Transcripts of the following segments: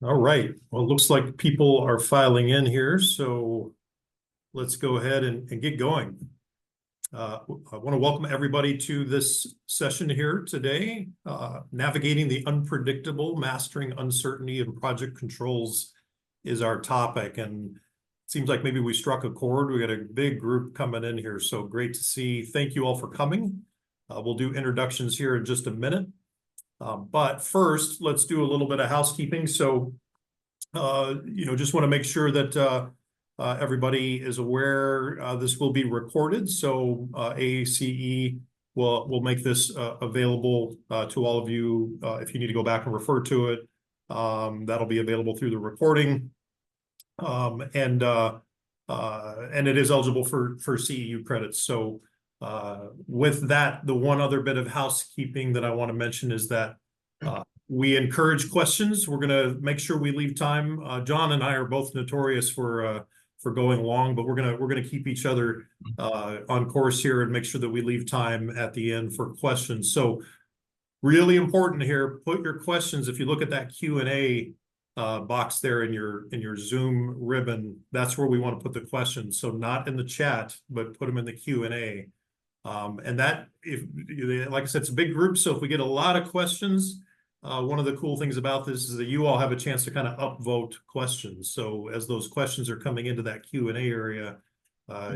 All right. Well, it looks like people are filing in here, so let's go ahead and get going. I want to welcome everybody to this session here today. Navigating the unpredictable, mastering uncertainty and project controls is our topic. And it seems like maybe we struck a chord. We got a big group coming in here, so great to see. Thank you all for coming. We'll do introductions here in just a minute. But first, let's do a little bit of housekeeping. So, just want to make sure that everybody is aware this will be recorded. So AACE will make this available to all of you if you need to go back and refer to it. That'll be available through the recording, and it is eligible for CEU credits. So. With that, the one other bit of housekeeping that I want to mention is that we encourage questions. We're going to make sure we leave time. John and I are both notorious for going long, but we're gonna keep each other on course here and make sure that we leave time at the end for questions. So really important here, put your questions. If you look at that Q&A box there in your Zoom ribbon, that's where we want to put the questions. So not in the chat, but put them in the Q&A. And that, like I said, it's a big group. So if we get a lot of questions, one of the cool things about this is that you all have a chance to kind of upvote questions. So as those questions are coming into that Q&A area,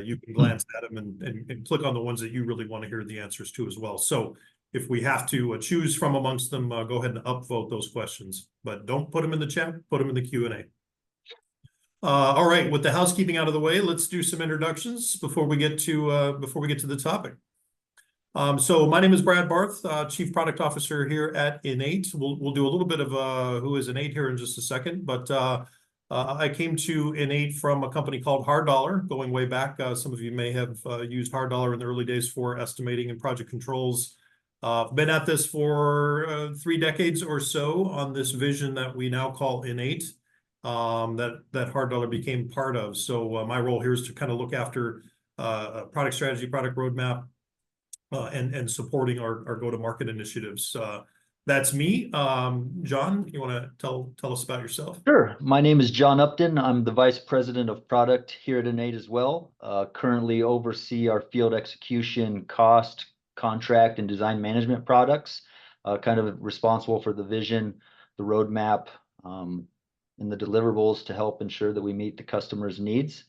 you can glance at them and click on the ones that you really want to hear the answers to as well. So if we have to choose from amongst them, go ahead and upvote those questions, but don't put them in the chat, put them in the Q&A. All right, with the housekeeping out of the way, let's do some introductions before we get to the topic. So my name is Brad Barth, Chief Product Officer here at InEight. We'll do a little bit of who is InEight here in just a second, but I came to InEight from a company called Hard Dollar, going way back. Some of you may have used Hard Dollar in the early days for estimating and project controls. Been at this for 3 decades or so on this vision that we now call InEight. That Hard Dollar became part of. So my role here is to kind of look after product strategy, product roadmap, and supporting our go-to-market initiatives. That's me. John, you want to tell us about yourself? Sure. My name is John Upton. I'm the Vice President of Product here at InEight as well. Currently oversee our field execution, cost, contract, and design management products. Kind of responsible for the vision, the roadmap, and the deliverables to help ensure that we meet the customer's needs.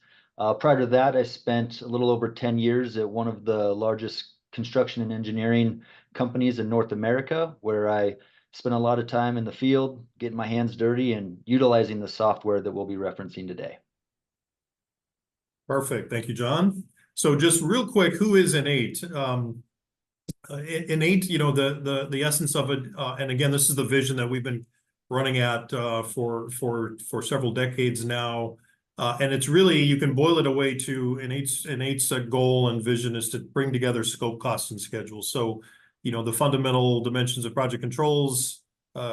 Prior to that, I spent a little over 10 years at one of the largest construction and engineering companies in North America, where I spent a lot of time in the field, getting my hands dirty and utilizing the software that we'll be referencing today. Perfect. Thank you, John. So just real quick, who is InEight? InEight, the essence of it, and again, this is the vision that we've been running at for several decades now. And it's really, you can boil it away to InEight's goal and vision is to bring together scope, cost, and schedule. So, the fundamental dimensions of project controls,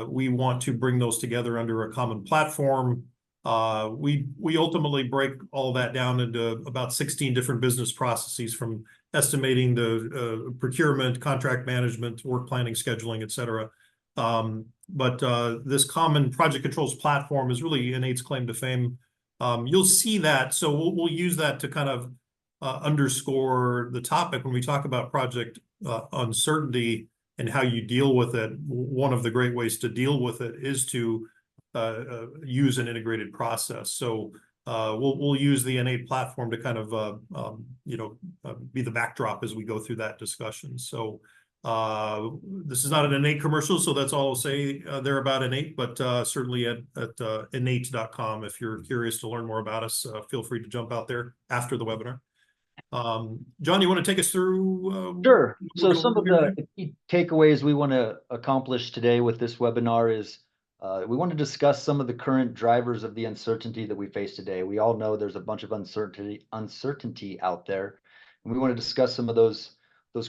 we want to bring those together under a common platform. We ultimately break all that down into about 16 different business processes, from estimating the procurement, contract management, work planning, scheduling, et cetera. But this common project controls platform is really InEight's claim to fame. You'll see that, so we'll use that to kind of underscore the topic when we talk about project uncertainty and how you deal with it. One of the great ways to deal with it is to use an integrated process. So we'll use the InEight platform to kind of be the backdrop as we go through that discussion. So this is not an InEight commercial, so that's all I'll say there about InEight, but certainly at inneight.com, if you're curious to learn more about us, feel free to jump out there after the webinar. John, you want to take us through? Sure. So some of the key takeaways we want to accomplish today with this webinar is we want to discuss some of the current drivers of the uncertainty that we face today. We all know there's a bunch of uncertainty out there, and we want to discuss some of those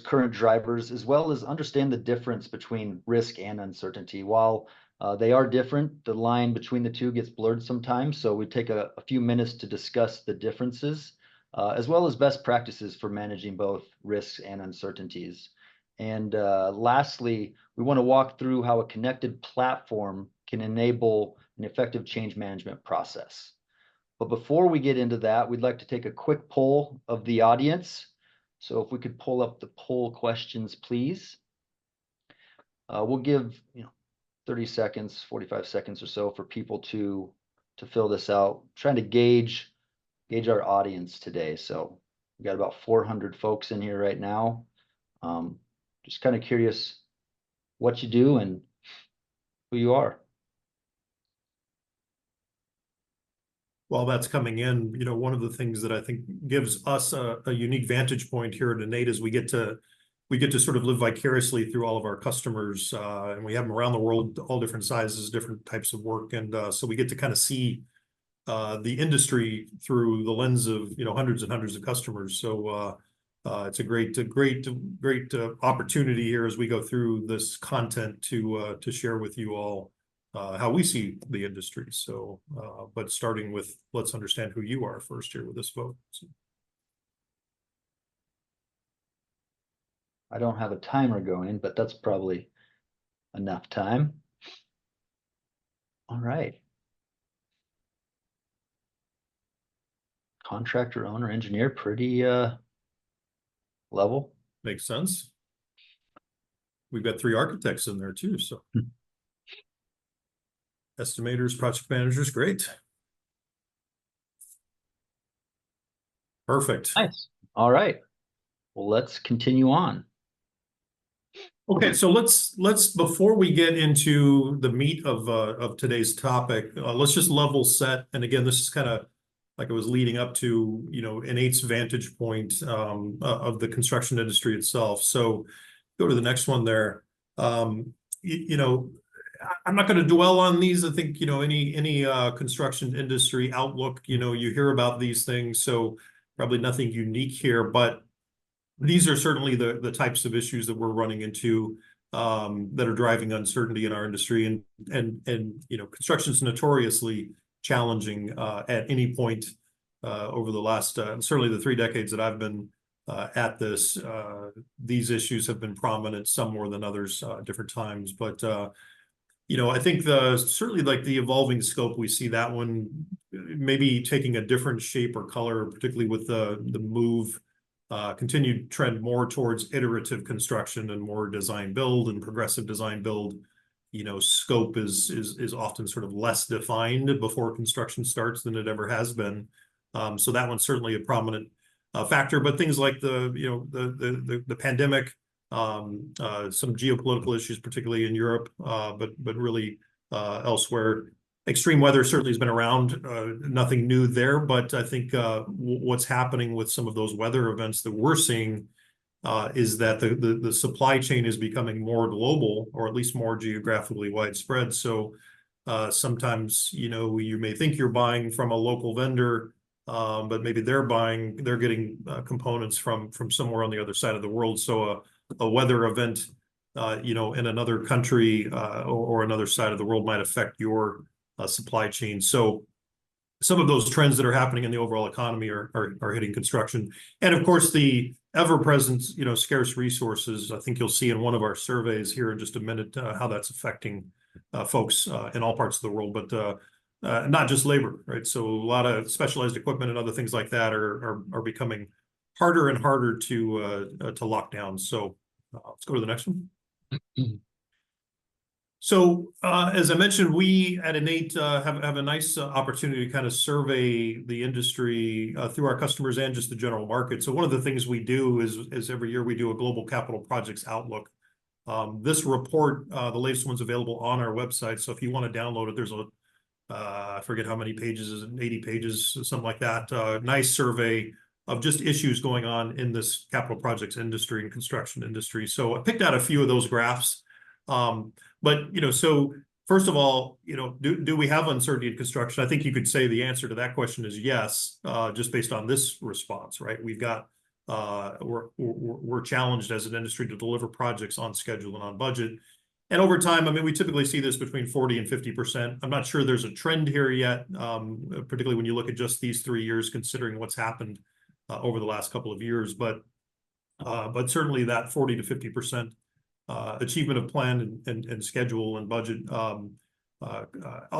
current drivers, as well as understand the difference between risk and uncertainty. While they are different, the line between the two gets blurred sometimes. So we take a few minutes to discuss the differences, as well as best practices for managing both risks and uncertainties. And lastly, we want to walk through how a connected platform can enable an effective change management process. But before we get into that, we'd like to take a quick poll of the audience. So if we could pull up the poll questions, please. We'll give 30 seconds, 45 seconds or so for people to fill this out. Trying to gauge our audience today. So we got about 400 folks in here right now. Just kind of curious what you do and who you are. While that's coming in, one of the things that I think gives us a unique vantage point here at InEight is we get to sort of live vicariously through all of our customers, and we have them around the world, all different sizes, different types of work, and so we get to kind of see the industry through the lens of hundreds and hundreds of customers. So it's a great opportunity here as we go through this content to share with you all how we see the industry. So, but starting with, let's understand who you are first here with this vote. So. I don't have a timer going, but that's probably enough time. All right. Contractor, owner, engineer, pretty level. Makes sense. We've got 3 architects in there too, so. Estimators, project managers, great. Perfect. Nice. All right. Well, let's continue on. Okay, so let's before we get into the meat of today's topic, let's just level set. And again, this is kind of like I was leading up to, InEight's vantage point of the construction industry itself. So go to the next one there. I'm not going to dwell on these. I think, any construction industry outlook, you hear about these things. So probably nothing unique here, but these are certainly the types of issues that we're running into that are driving uncertainty in our industry. And construction is notoriously challenging at any point over the last, certainly the 3 decades that I've been at this. These issues have been prominent, some more than others, different times. But I think certainly like the evolving scope, we see that one maybe taking a different shape or color, particularly with the move, continued trend more towards iterative construction and more design build and progressive design build. Scope is often sort of less defined before construction starts than it ever has been. So that one's certainly a prominent factor. But things like the pandemic, some geopolitical issues, particularly in Europe, but really elsewhere. Extreme weather certainly has been around, nothing new there, but I think what's happening with some of those weather events that we're seeing is that the supply chain is becoming more global, or at least more geographically widespread. So sometimes, you may think you're buying from a local vendor, but maybe they're getting components from somewhere on the other side of the world. So a weather event, in another country or another side of the world might affect your supply chain. So some of those trends that are happening in the overall economy are hitting construction. And of course, the ever-present, scarce resources. I think you'll see in one of our surveys here in just a minute how that's affecting folks in all parts of the world, but not just labor, right? So a lot of specialized equipment and other things like that are becoming harder and harder to lock down. So let's go to the next one. So as I mentioned, we at InEight have a nice opportunity to kind of survey the industry through our customers and just the general market. So one of the things we do is every year we do a global capital projects outlook. This report, the latest one's available on our website. So if you want to download it, there's I forget how many pages, is it 80 pages, something like that. Nice survey of just issues going on in this capital projects industry and construction industry. So I picked out a few of those graphs. But, so first of all, do we have uncertainty in construction? I think you could say the answer to that question is yes, just based on this response, right? We've got, we're challenged as an industry to deliver projects on schedule and on budget. And over time, I mean, we typically see this between 40 and 50%. I'm not sure there's a trend here yet, particularly when you look at just these 3 years, considering what's happened over the last couple of years. But certainly that 40 to 50% achievement of plan and schedule and budget a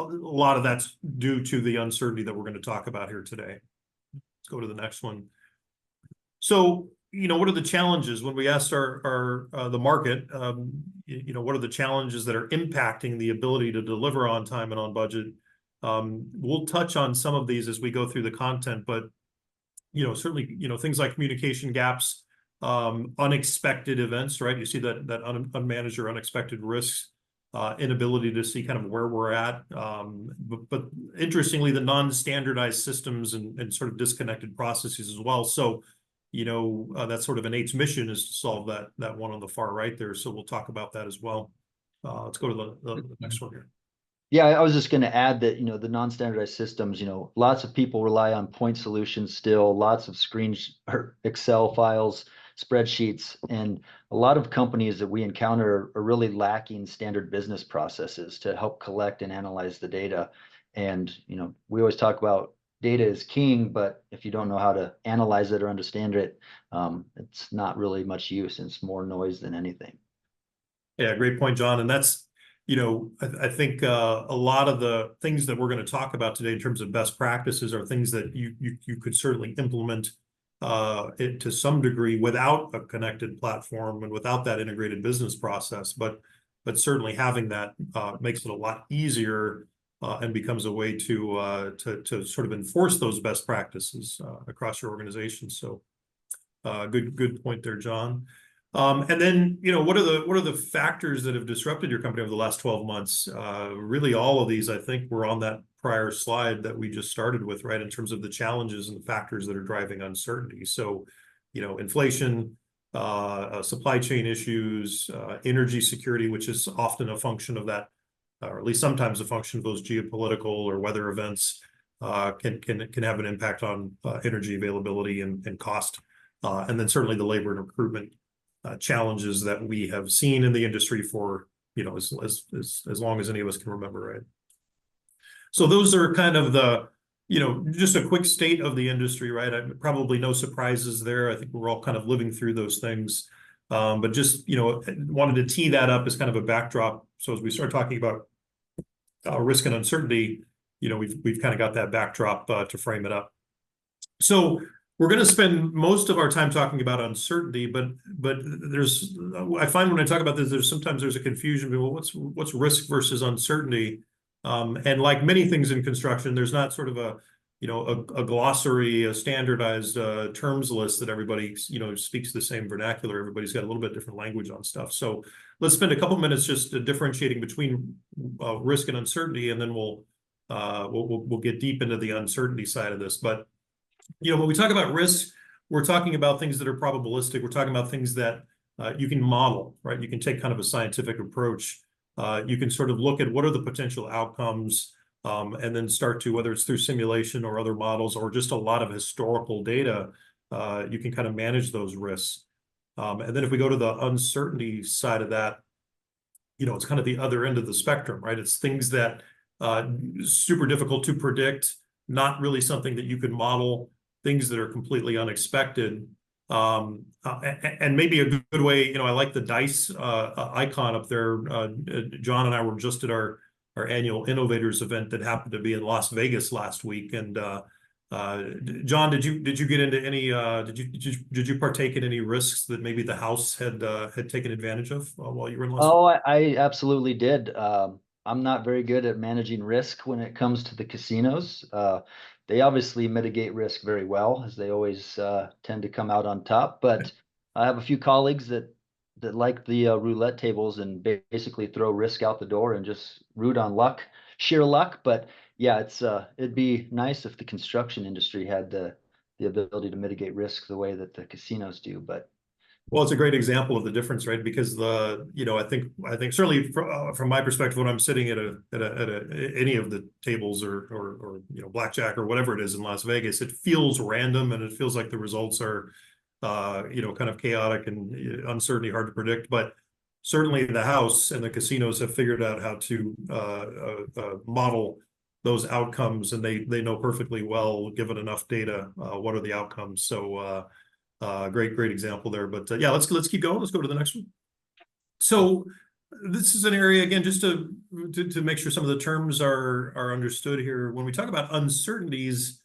lot of that's due to the uncertainty that we're going to talk about here today. Let's go to the next one. So, what are the challenges when we asked the market, what are the challenges that are impacting the ability to deliver on time and on budget? We'll touch on some of these as we go through the content, but, certainly, things like communication gaps, unexpected events, right? You see that unmanaged or unexpected risks, inability to see kind of where we're at. But interestingly, the non-standardized systems and sort of disconnected processes as well. So, that's sort of InEight's mission, is to solve that one on the far right there. So we'll talk about that as well. Let's go to the next one here. Yeah, I was just going to add that, the non-standardized systems, lots of people rely on point solutions still, lots of or Excel files, spreadsheets, and a lot of companies that we encounter are really lacking standard business processes to help collect and analyze the data. And, we always talk about data is king, but if you don't know how to analyze it or understand it, it's not really much use, and it's more noise than anything. Yeah, great point, John. And that's, I think a lot of the things that we're going to talk about today in terms of best practices are things that you could certainly implement it to some degree without a connected platform and without that integrated business process. But certainly having that makes it a lot easier and becomes a way to sort of enforce those best practices across your organization. So good point there, John. And then, what are the factors that have disrupted your company over the last 12 months? Really, all of these, I think, were on that prior slide that we just started with, right, in terms of the challenges and the factors that are driving uncertainty. So, inflation, supply chain issues, energy security, which is often a function of that, or at least sometimes a function of those geopolitical or weather events, can have an impact on energy availability and cost. And then certainly the labor and recruitment challenges that we have seen in the industry for, as long as any of us can remember, right? So those are kind of the, just a quick state of the industry, right? Probably no surprises there. I think we're all kind of living through those things. But just, wanted to tee that up as kind of a backdrop. So as we start talking about risk and uncertainty, we've kind of got that backdrop to frame it up. So we're going to spend most of our time talking about uncertainty, but I find when I talk about this, sometimes there's a confusion. Well, what's risk versus uncertainty? And like many things in construction, there's not sort of a glossary, a standardized terms list that everybody speaks the same vernacular. Everybody's got a little bit different language on stuff. So let's spend a couple minutes just differentiating between risk and uncertainty, and then we'll get deep into the uncertainty side of this. But when we talk about risk, we're talking about things that are probabilistic. We're talking about things that you can model, right? You can take kind of a scientific approach. You can sort of look at what are the potential outcomes, and then start to, whether it's through simulation or other models or just a lot of historical data, you can kind of manage those risks. And then if we go to the uncertainty side of that, it's kind of the other end of the spectrum, right? It's things that super difficult to predict, not really something that you can model, things that are completely unexpected. And maybe a good way, I like the dice icon up there. John and I were just at our annual Innovators event that happened to be in Las Vegas last week. And John, did you get into any? Did you partake in any risks that maybe the house had taken advantage of while you were in Las Vegas? Oh, I absolutely did. I'm not very good at managing risk when it comes to the casinos. They obviously mitigate risk very well, as they always tend to come out on top. But I have a few colleagues that like the roulette tables and basically throw risk out the door and just root on luck, sheer luck. But yeah, it'd be nice if the construction industry had the ability to mitigate risk the way that the casinos do. But well, it's a great example of the difference, right? Because I think certainly from my perspective, when I'm sitting at any of the tables or blackjack or whatever it is in Las Vegas, it feels random and it feels like the results are kind of chaotic and uncertainty, hard to predict. But certainly the house and the casinos have figured out how to model those outcomes, and they know perfectly well, given enough data, what are the outcomes. So great example there. But yeah, let's keep going. Let's go to the next one. So This is an area, again, just to make sure some of the terms are understood here. When we talk about uncertainties,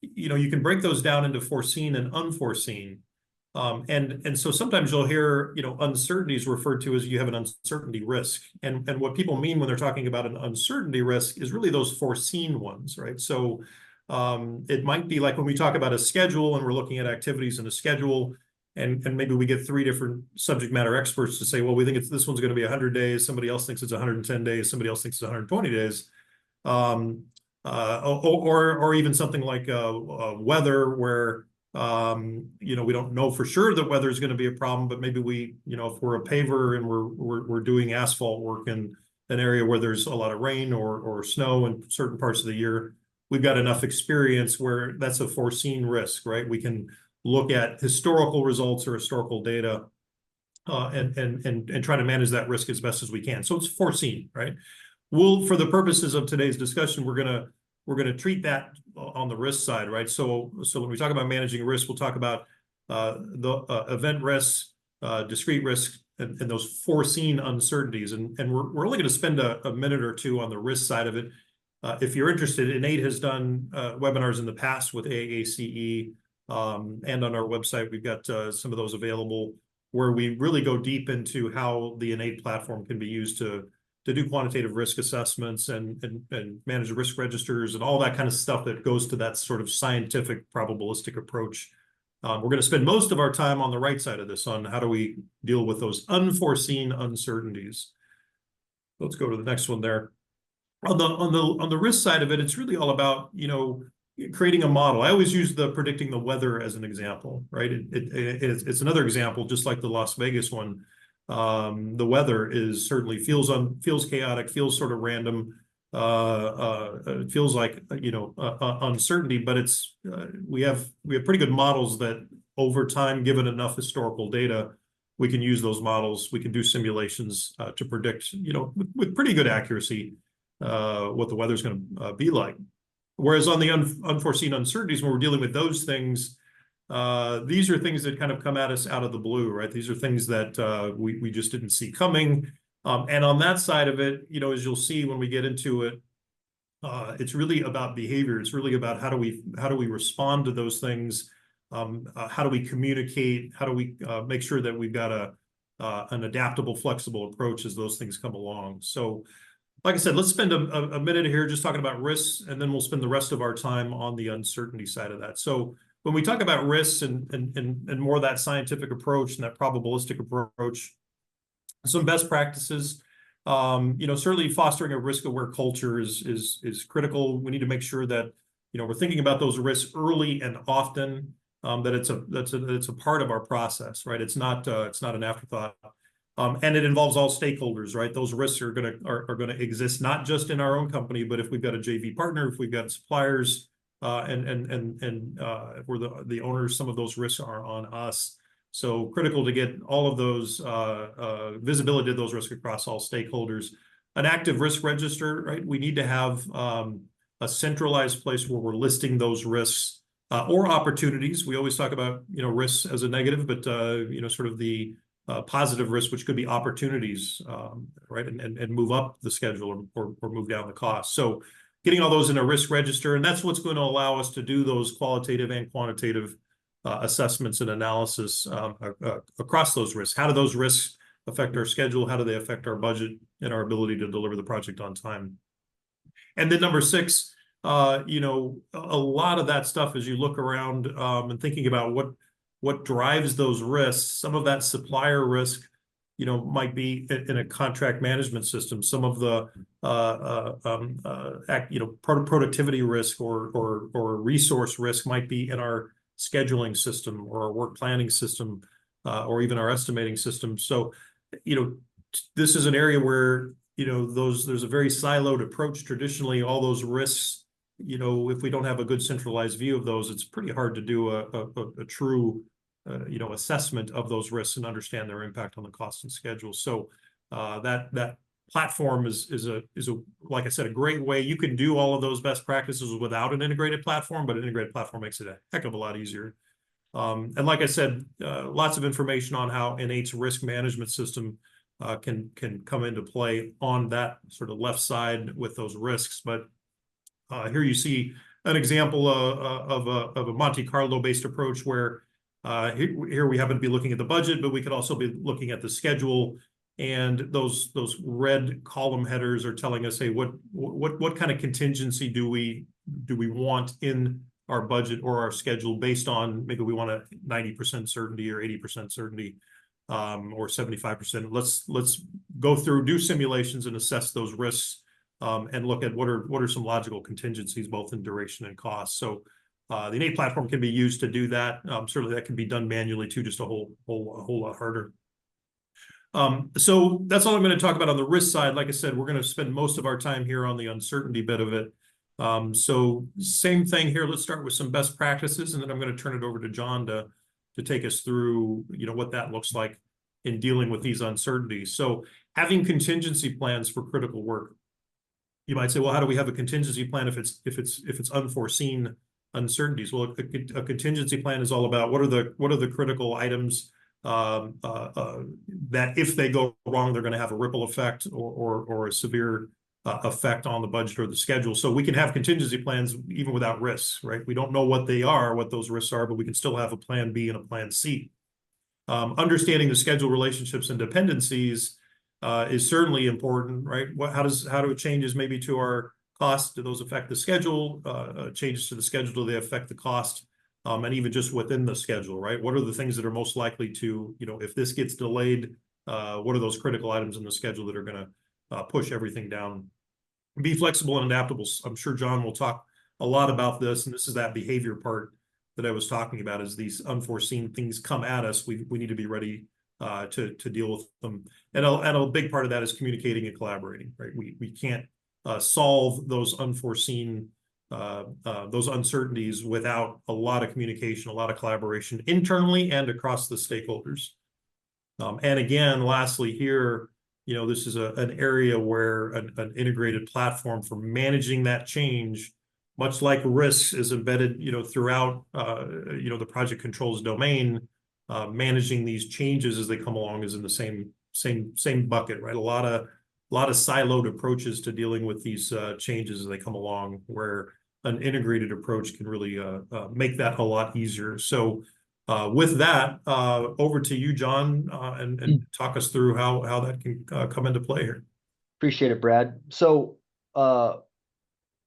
you can break those down into foreseen and unforeseen. And so sometimes you'll hear, uncertainties referred to as you have an uncertainty risk. And what people mean when they're talking about an uncertainty risk is really those foreseen ones, right? So it might be like when we talk about a schedule and we're looking at activities in a schedule, and maybe we get 3 different subject matter experts to say, well, we think this one's going to be 100 days. Somebody else thinks it's 110 days. Somebody else thinks it's 120 days. Or even something like weather, where we don't know for sure that weather is going to be a problem, but maybe if we're a paver and we're doing asphalt work in an area where there's a lot of rain or snow in certain parts of the year, we've got enough experience where that's a foreseen risk, right? We can look at historical results or historical data and try to manage that risk as best as we can. So it's foreseen, right? For the purposes of today's discussion, we're gonna treat that on the risk side, right? So when we talk about managing risk, we'll talk about the event risks, discrete risks, and those foreseen uncertainties. And we're only going to spend a minute or two on the risk side of it. If you're interested, InEight has done webinars in the past with AACE, and on our website, we've got some of those available where we really go deep into how the InEight platform can be used to do quantitative risk assessments and manage risk registers and all that kind of stuff that goes to that sort of scientific probabilistic approach. We're going to spend most of our time on the right side of this, on how do we deal with those unforeseen uncertainties. Let's go to the next one there. On the risk side of it, it's really all about, creating a model. I always use the predicting the weather as an example, right? It's another example, just like the Las Vegas one. The weather certainly feels chaotic, feels sort of random. It feels like uncertainty, but we have pretty good models that over time, given enough historical data, we can use those models. We can do simulations to predict, with pretty good accuracy, what the weather's going to be like. Whereas on the unforeseen uncertainties, when we're dealing with those things, these are things that kind of come at us out of the blue, right? These are things that we just didn't see coming. And on that side of it, as you'll see when we get into it, it's really about behavior. It's really about how do we respond to those things? How do we communicate? How do we make sure that we've got an adaptable, flexible approach as those things come along? So, like I said, let's spend a minute here just talking about risks, and then we'll spend the rest of our time on the uncertainty side of that. So when we talk about risks and more of that scientific approach and that probabilistic approach, some best practices, certainly fostering a risk-aware culture is critical. We need to make sure that we're thinking about those risks early and often, that it's a part of our process, right? It's not an afterthought. And it involves all stakeholders, right? Those risks are gonna exist not just in our own company, but if we've got a JV partner, if we've got suppliers, and if we're the owners, some of those risks are on us. So critical to get all of those visibility of those risks across all stakeholders. An active risk register, right? We need to have a centralized place where we're listing those risks or opportunities. We always talk about risks as a negative, but sort of the positive risk, which could be opportunities, right? And move up the schedule or move down the cost. So getting all those in a risk register, and that's what's going to allow us to do those qualitative and quantitative assessments and analysis across those risks. How do those risks affect our schedule? How do they affect our budget and our ability to deliver the project on time? And then number 6, a lot of that stuff as you look around and thinking about what drives those risks. Some of that supplier risk, might be in a contract management system. Some of the productivity risk or resource risk might be in our scheduling system or our work planning system, or even our estimating system. So, this is an area where there's a very siloed approach. Traditionally, all those risks, if we don't have a good centralized view of those, it's pretty hard to do a true assessment of those risks and understand their impact on the cost and schedule. So that platform is like I said, a great way. You can do all of those best practices without an integrated platform, but an integrated platform makes it a heck of a lot easier. And like I said, lots of information on how InEight's risk management system can come into play on that sort of left side with those risks. But here you see an example of a Monte Carlo based approach where here we happen to be looking at the budget, but we could also be looking at the schedule. And those red column headers are telling us, hey, what kind of contingency do we want in our budget or our schedule based on maybe we want a 90% certainty or 80% certainty, or 75%. Let's go through, do simulations and assess those risks, and look at what are some logical contingencies both in duration and cost. So the InEight platform can be used to do that. Certainly that can be done manually too, just a whole lot harder. So that's all I'm going to talk about on the risk side. Like I said, we're going to spend most of our time here on the uncertainty bit of it. So same thing here. Let's start with some best practices, and then I'm going to turn it over to John to take us through, what that looks like in dealing with these uncertainties. So having contingency plans for critical work. You might say, well, how do we have a contingency plan if it's unforeseen uncertainties? Well, a contingency plan is all about what are the critical items that if they go wrong, they're going to have a ripple effect or a severe effect on the budget or the schedule. So we can have contingency plans even without risks, right? We don't know what they are, what those risks are, but we can still have a plan B and a plan C. Understanding the schedule relationships and dependencies is certainly important, right? How do changes maybe to our costs, do those affect the schedule? Changes to the schedule, do they affect the cost? And even just within the schedule, right? What are the things that are most likely to, if this gets delayed, what are those critical items in the schedule that are going to push everything down? Be flexible and adaptable. I'm sure John will talk a lot about this, and this is that behavior part that I was talking about. As these unforeseen things come at us, we need to be ready to deal with them. And a big part of that is communicating and collaborating, right? We can't solve those unforeseen those uncertainties without a lot of communication, a lot of collaboration internally and across the stakeholders. And again, lastly here, this is an area where an integrated platform for managing that change, much like risks, is embedded, throughout, the project controls domain. Managing these changes as they come along is in the same bucket, right? A lot of siloed approaches to dealing with these changes as they come along, where an integrated approach can really make that a lot easier. So with that, over to you, John, and talk us through how that can come into play here. Appreciate it, Brad. So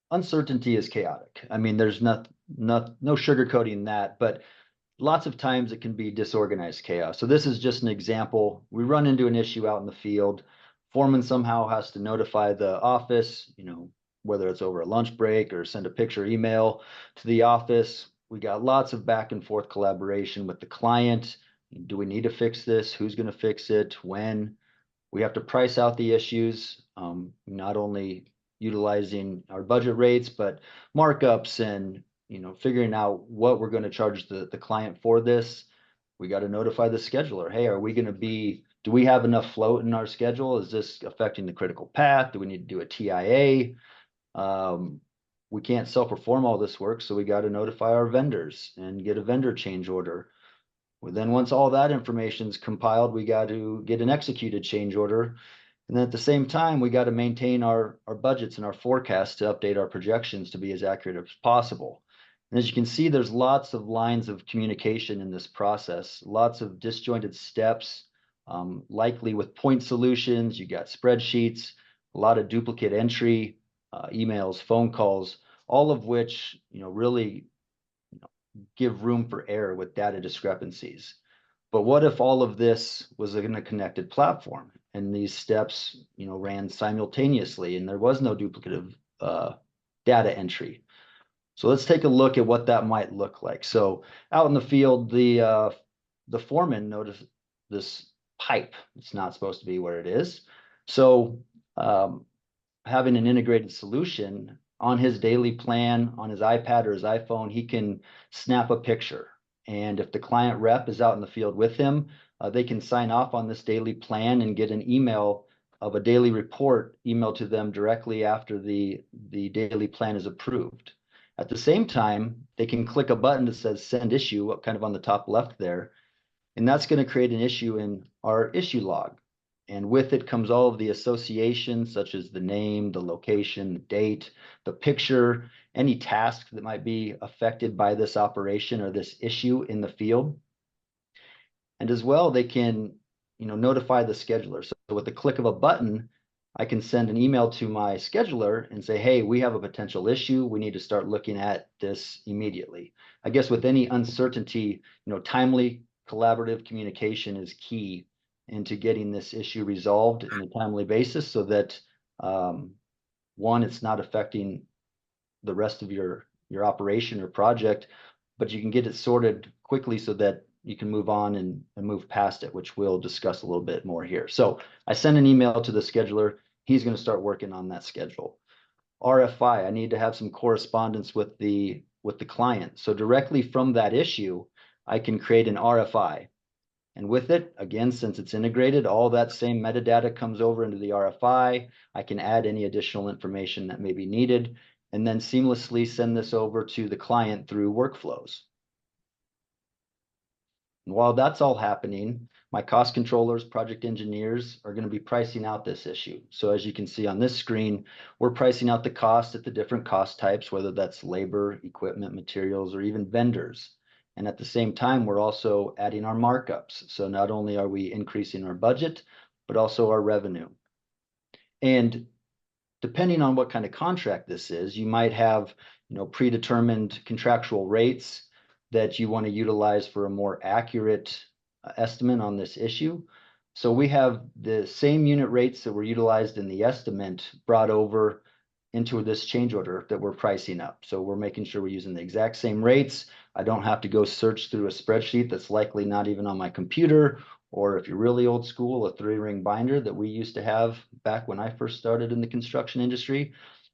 uncertainty is chaotic. I mean, there's no sugarcoating that, but lots of times it can be disorganized chaos. So this is just an example. We run into an issue out in the field. Foreman somehow has to notify the office, whether it's over a lunch break or send a picture email to the office. We got lots of back and forth collaboration with the client. Do we need to fix this? Who's going to fix it? When? We have to price out the issues, not only utilizing our budget rates, but markups and figuring out what we're going to charge the client for this. We got to notify the scheduler. Hey, do we have enough float in our schedule? Is this affecting the critical path? Do we need to do a TIA? We can't self-perform all this work, so we got to notify our vendors and get a vendor change order. Well, then once all that information is compiled, we got to get an executed change order. And then at the same time, we got to maintain our budgets and our forecasts to update our projections to be as accurate as possible. And as you can see, there's lots of lines of communication in this process, lots of disjointed steps, likely with point solutions. You got spreadsheets, a lot of duplicate entry, emails, phone calls, all of which, really give room for error with data discrepancies. But what if all of this was in a connected platform and these steps, ran simultaneously and there was no duplicative data entry? So let's take a look at what that might look like. So out in the field, the foreman noticed this pipe. It's not supposed to be where it is. So having an integrated solution on his daily plan, on his iPad or his iPhone, he can snap a picture. And if the client rep is out in the field with him, they can sign off on this daily plan and get an email of a daily report emailed to them directly after the daily plan is approved. At the same time, they can click a button that says send issue, kind of on the top left there, and that's going to create an issue in our issue log. And with it comes all of the associations, such as the name, the location, the date, the picture, any task that might be affected by this operation or this issue in the field. And as well, they can, notify the scheduler. So with the click of a button, I can send an email to my scheduler and say, hey, we have a potential issue. We need to start looking at this immediately. I guess with any uncertainty, timely collaborative communication is key into getting this issue resolved in a timely basis so that one, it's not affecting the rest of your operation or project, but you can get it sorted quickly so that you can move on and move past it, which we'll discuss a little bit more here. So I send an email to the scheduler. He's going to start working on that schedule. RFI, I need to have some correspondence with the client. So directly from that issue, I can create an RFI. And with it, again, since it's integrated, all that same metadata comes over into the RFI. I can add any additional information that may be needed, and then seamlessly send this over to the client through workflows. And while that's all happening, my cost controllers, project engineers are going to be pricing out this issue. So as you can see on this screen, we're pricing out the cost at the different cost types, whether that's labor, equipment, materials, or even vendors. And at the same time, we're also adding our markups. So not only are we increasing our budget, but also our revenue. And depending on what kind of contract this is, you might have, predetermined contractual rates that you want to utilize for a more accurate estimate on this issue. So we have the same unit rates that were utilized in the estimate brought over into this change order that we're pricing up. So we're making sure we're using the exact same rates. I don't have to go search through a spreadsheet that's likely not even on my computer, or if you're really old school, a 3-ring binder that we used to have back when I first started in the construction industry.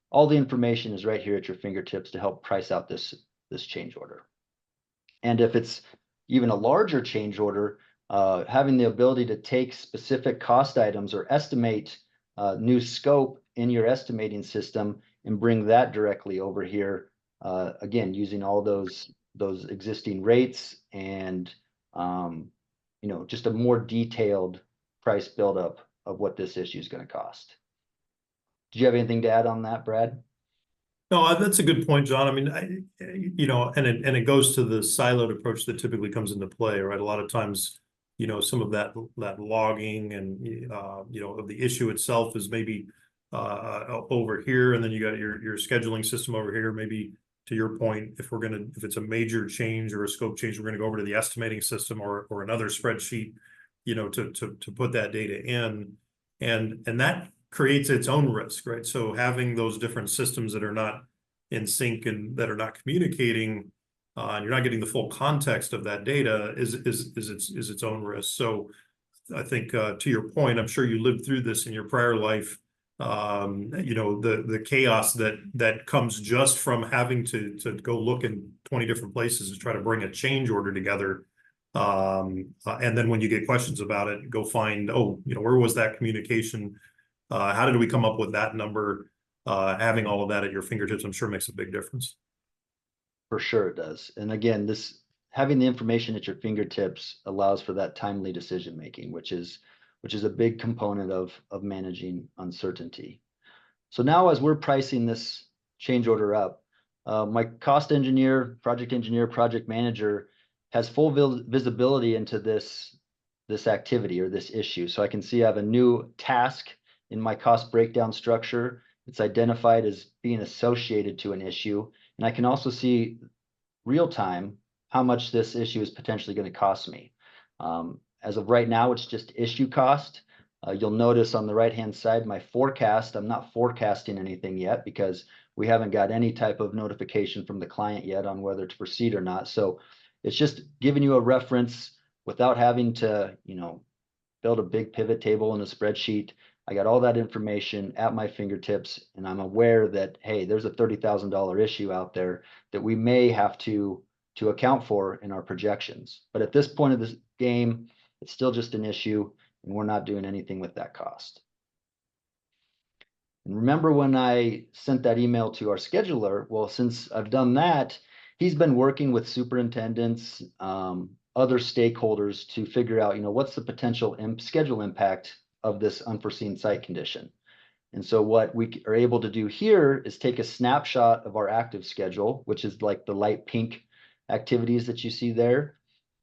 All the information is right here at your fingertips to help price out this change order. And if it's even a larger change order, having the ability to take specific cost items or estimate new scope in your estimating system and bring that directly over here, again, using all those existing rates and just a more detailed price buildup of what this issue is going to cost. Did you have anything to add on that, Brad? No, that's a good point, John. I mean, and it goes to the siloed approach that typically comes into play, right? A lot of times, some of that logging and of the issue itself is maybe over here, and then you got your scheduling system over here. Maybe to your point, if it's a major change or a scope change, we're gonna go over to the estimating system or another spreadsheet, to put that data in, and that creates its own risk, right? So having those different systems that are not in sync and that are not communicating, and you're not getting the full context of that data is its own risk. So I think to your point, I'm sure you lived through this in your prior life. The chaos that comes just from having to go look in 20 different places to try to bring a change order together. And then when you get questions about it, go find, where was that communication? How did we come up with that number? Having all of that at your fingertips, I'm sure makes a big difference. For sure it does. And again, having the information at your fingertips allows for that timely decision making, which is a big component of managing uncertainty. So now as we're pricing this change order up, my cost engineer, project manager has full visibility into this activity or this issue. So I can see I have a new task in my cost breakdown structure. It's identified as being associated to an issue. And I can also see real time how much this issue is potentially going to cost me. As of right now, it's just issue cost. You'll notice on the right-hand side, my forecast, I'm not forecasting anything yet because we haven't got any type of notification from the client yet on whether to proceed or not. So it's just giving you a reference without having to, build a big pivot table in a spreadsheet. I got all that information at my fingertips, and I'm aware that, hey, there's a $30,000 issue out there that we may have to account for in our projections. But at this point of this game, it's still just an issue, and we're not doing anything with that cost. And remember when I sent that email to our scheduler? Well, since I've done that, he's been working with superintendents, other stakeholders to figure out, what's the potential schedule impact of this unforeseen site condition. And so what we are able to do here is take a snapshot of our active schedule, which is like the light pink activities that you see there,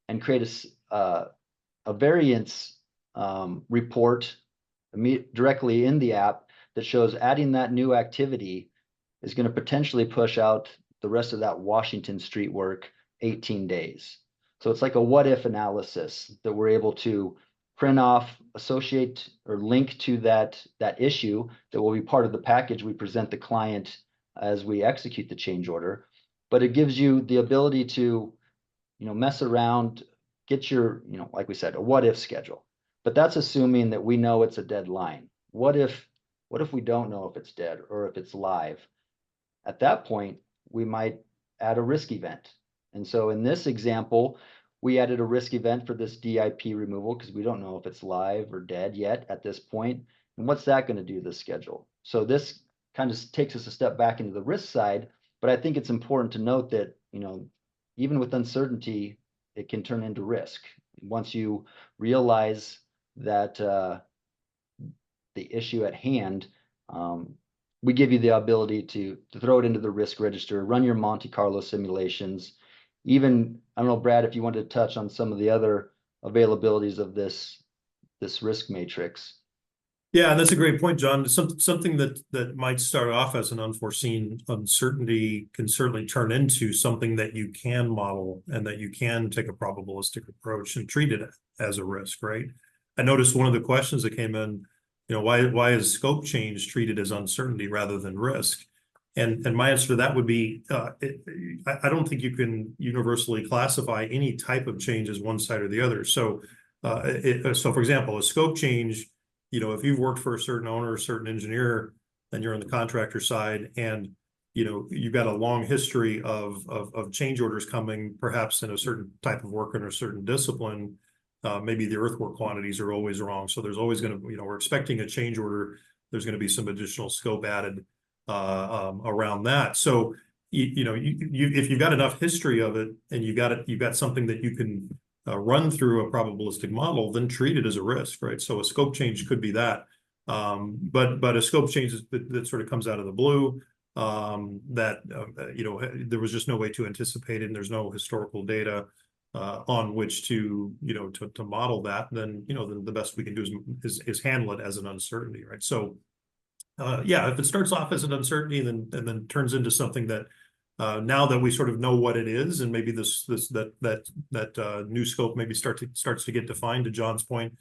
and create a variance report directly in the app that shows adding that new activity is going to potentially push out the rest of that Washington Street work 18 days. So it's like a what if analysis that we're able to print off, associate, or link to that issue that will be part of the package we present the client as we execute the change order. But it gives you the ability to, mess around, get your, like we said, a what if schedule. But that's assuming that we know it's a dead line. What if we don't know if it's dead or if it's live? At that point, we might add a risk event. And so in this example, we added a risk event for this DIP removal because we don't know if it's live or dead yet at this point. And what's that going to do to the schedule? So this kind of takes us a step back into the risk side, but I think it's important to note that, even with uncertainty, it can turn into risk. Once you realize that the issue at hand, we give you the ability to throw it into the risk register, run your Monte Carlo simulations. Even, I don't know, Brad, if you wanted to touch on some of the other availabilities of this risk matrix. Yeah, and that's a great point, John. Something that might start off as an unforeseen uncertainty can certainly turn into something that you can model and that you can take a probabilistic approach and treat it as a risk, right? I noticed one of the questions that came in, why is scope change treated as uncertainty rather than risk? And my answer to that would be, I don't think you can universally classify any type of change as one side or the other. So, for example, a scope change, if you've worked for a certain owner, or a certain engineer, then you're on the contractor side, and you've got a long history of change orders coming, perhaps in a certain type of work in a certain discipline. Maybe the earthwork quantities are always wrong, so there's always going to, we're expecting a change order. There's going to be some additional scope added around that. So if you've got enough history of it and you've got something that you can run through a probabilistic model, then treat it as a risk, right? So a scope change could be that, but a scope change that sort of comes out of the blue, there was just no way to anticipate it, and there's no historical data on which to model that. Then then the best we can do is handle it as an uncertainty, right? So yeah, if it starts off as an uncertainty and then turns into something that now that we sort of know what it is, and maybe that new scope maybe starts to get defined, to John's point,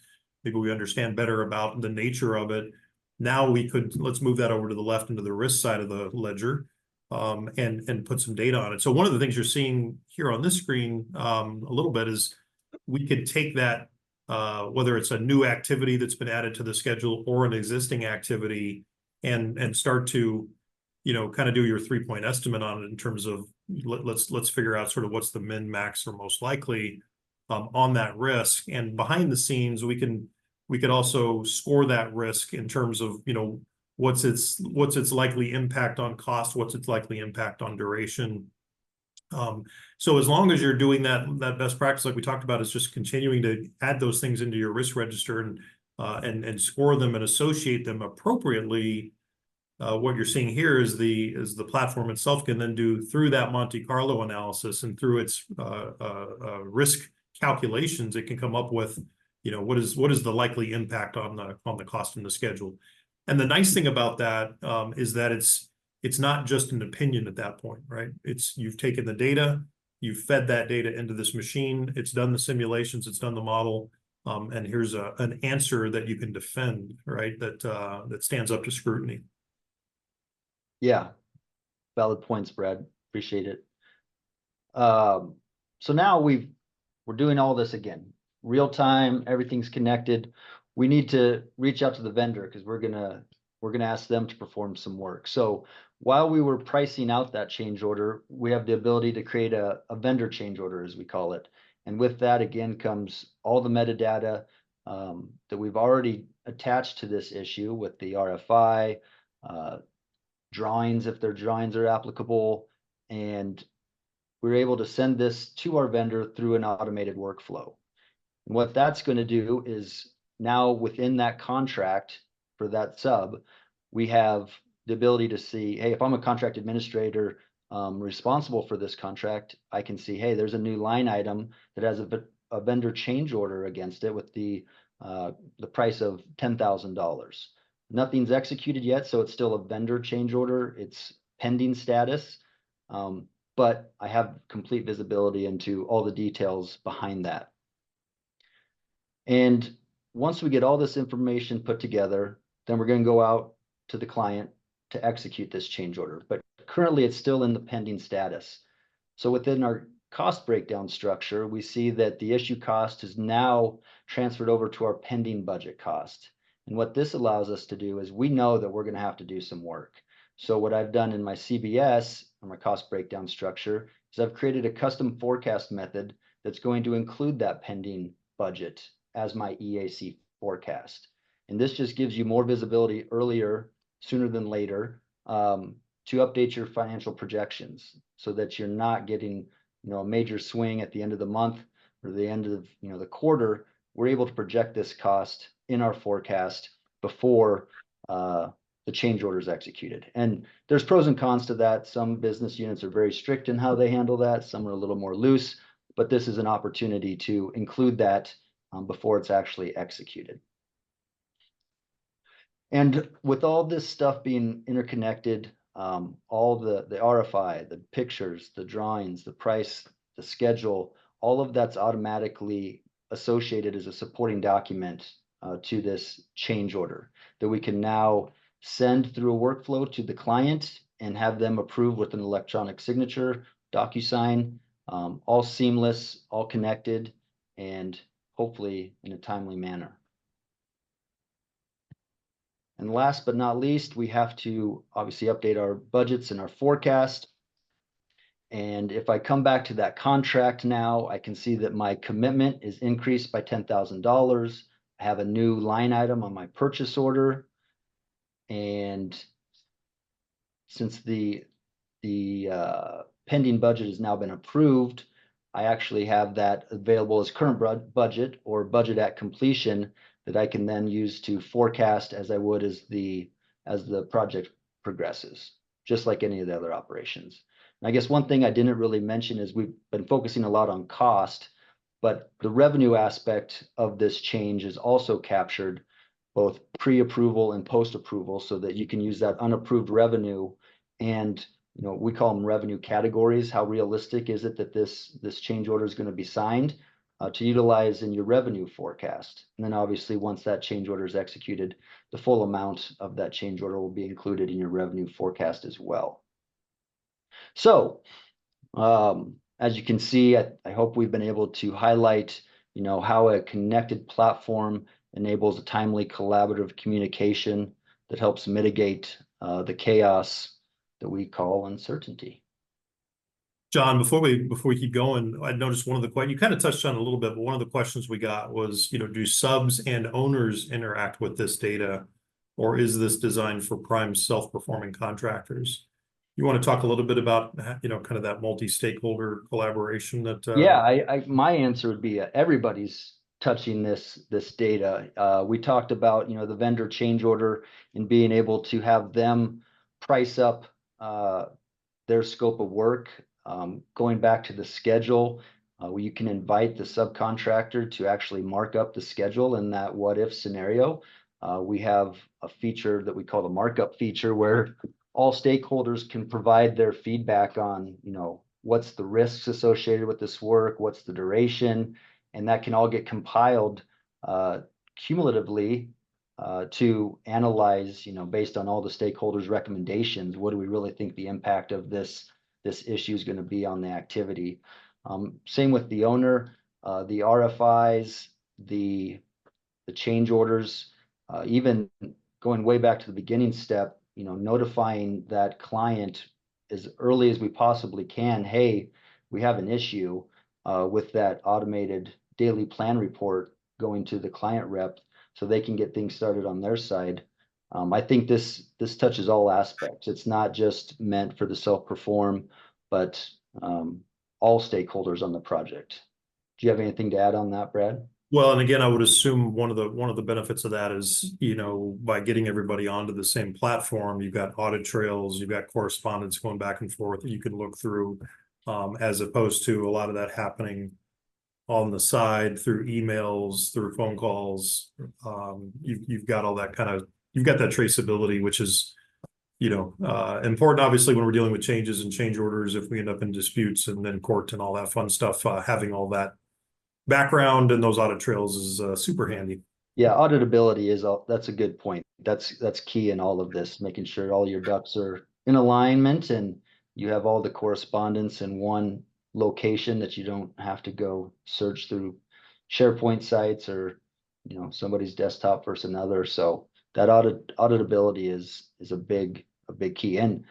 maybe we understand better about the nature of it. Now let's move that over to the left into the risk side of the ledger, and put some data on it. So one of the things you're seeing here on this screen a little bit is we could take that, whether it's a new activity that's been added to the schedule or an existing activity, and start to kind of do your 3-point estimate on it in terms of let's figure out sort of what's the min, max, or most likely on that risk. And behind the scenes, we could also score that risk in terms of what's its likely impact on cost, what's its likely impact on duration. So as long as you're doing that best practice, like we talked about, is just continuing to add those things into your risk register and score them and associate them appropriately. What you're seeing here is the platform itself can then do, through that Monte Carlo analysis and through its risk calculations, it can come up with what is the likely impact on the cost and the schedule. And the nice thing about that is that it's not just an opinion at that point, right? You've taken the data, you've fed that data into this machine, it's done the simulations, it's done the model, and here's an answer that you can defend, right? That stands up to scrutiny. Yeah, valid points, Brad. Appreciate it. So now we're doing all this again, real time, everything's connected. We need to reach out to the vendor because we're gonna ask them to perform some work. So while we were pricing out that change order, we have the ability to create a vendor change order, as we call it. And with that, again, comes all the metadata that we've already attached to this issue with the RFI, drawings, if their drawings are applicable, and we're able to send this to our vendor through an automated workflow. And what that's going to do is now within that contract for that sub, we have the ability to see, hey, if I'm a contract administrator responsible for this contract, I can see, hey, there's a new line item that has a vendor change order against it with the price of $10,000. Nothing's executed yet, so it's still a vendor change order. It's pending status, but I have complete visibility into all the details behind that. And once we get all this information put together, then we're going to go out to the client to execute this change order. But currently it's still in the pending status. So within our cost breakdown structure, we see that the issue cost is now transferred over to our pending budget cost. And what this allows us to do is we know that we're going to have to do some work. So what I've done in my CBS, or my cost breakdown structure, is I've created a custom forecast method that's going to include that pending budget as my EAC forecast. And this just gives you more visibility earlier, sooner than later, to update your financial projections so that you're not getting, a major swing at the end of the month or the end of, the quarter. We're able to project this cost in our forecast before the change order is executed. And there's pros and cons to that. Some business units are very strict in how they handle that. Some are a little more loose, but this is an opportunity to include that before it's actually executed. And with all this stuff being interconnected, all the RFI, the pictures, the drawings, the price, the schedule, all of that's automatically associated as a supporting document to this change order that we can now send through a workflow to the client and have them approve with an electronic signature, DocuSign, all seamless, all connected, and hopefully in a timely manner. And last but not least, we have to obviously update our budgets and our forecast. And if I come back to that contract now, I can see that my commitment is increased by $10,000. I have a new line item on my purchase order. And since the pending budget has now been approved, I actually have that available as current budget or budget at completion that I can then use to forecast as I would as the project progresses, just like any of the other operations. And I guess one thing I didn't really mention is we've been focusing a lot on cost, but the revenue aspect of this change is also captured both pre-approval and post-approval so that you can use that unapproved revenue and we call them revenue categories. How realistic is it that this change order is going to be signed to utilize in your revenue forecast? And then obviously once that change order is executed, the full amount of that change order will be included in your revenue forecast as well. So as you can see, I hope we've been able to highlight, how a connected platform enables a timely collaborative communication that helps mitigate the chaos that we call uncertainty. John, before we keep going, I noticed one of the questions you kind of touched on a little bit, but one of the questions we got was, do subs and owners interact with this data, or is this designed for prime self-performing contractors? You want to talk a little bit about, kind of that multi-stakeholder collaboration that? Yeah, my answer would be everybody's touching this data. We talked about, the vendor change order and being able to have them price up their scope of work. Going back to the schedule, you can invite the subcontractor to actually mark up the schedule in that what if scenario. We have a feature that we call the markup feature where all stakeholders can provide their feedback on, what's the risks associated with this work, what's the duration, and that can all get compiled cumulatively to analyze, based on all the stakeholders' recommendations, what do we really think the impact of this issue is going to be on the activity. Same with the owner, the RFIs, the change orders, even going way back to the beginning step, notifying that client as early as we possibly can, hey, we have an issue with that automated daily plan report going to the client rep so they can get things started on their side. I think this touches all aspects. It's not just meant for the self-perform, but all stakeholders on the project. Do you have anything to add on that, Brad? Well, and again, I would assume one of the benefits of that is, by getting everybody onto the same platform, you've got audit trails, you've got correspondence going back and forth that you can look through, as opposed to a lot of that happening on the side through emails, through phone calls. You've got all that you've got that traceability, which is, important, obviously, when we're dealing with changes and change orders, if we end up in disputes and then court and all that fun stuff, having all that background and those audit trails is super handy. Yeah, auditability that's a good point. That's key in all of this, making sure all your ducks are in alignment and you have all the correspondence in one location, that you don't have to go search through SharePoint sites or, somebody's desktop versus another. So that auditability is a big key. And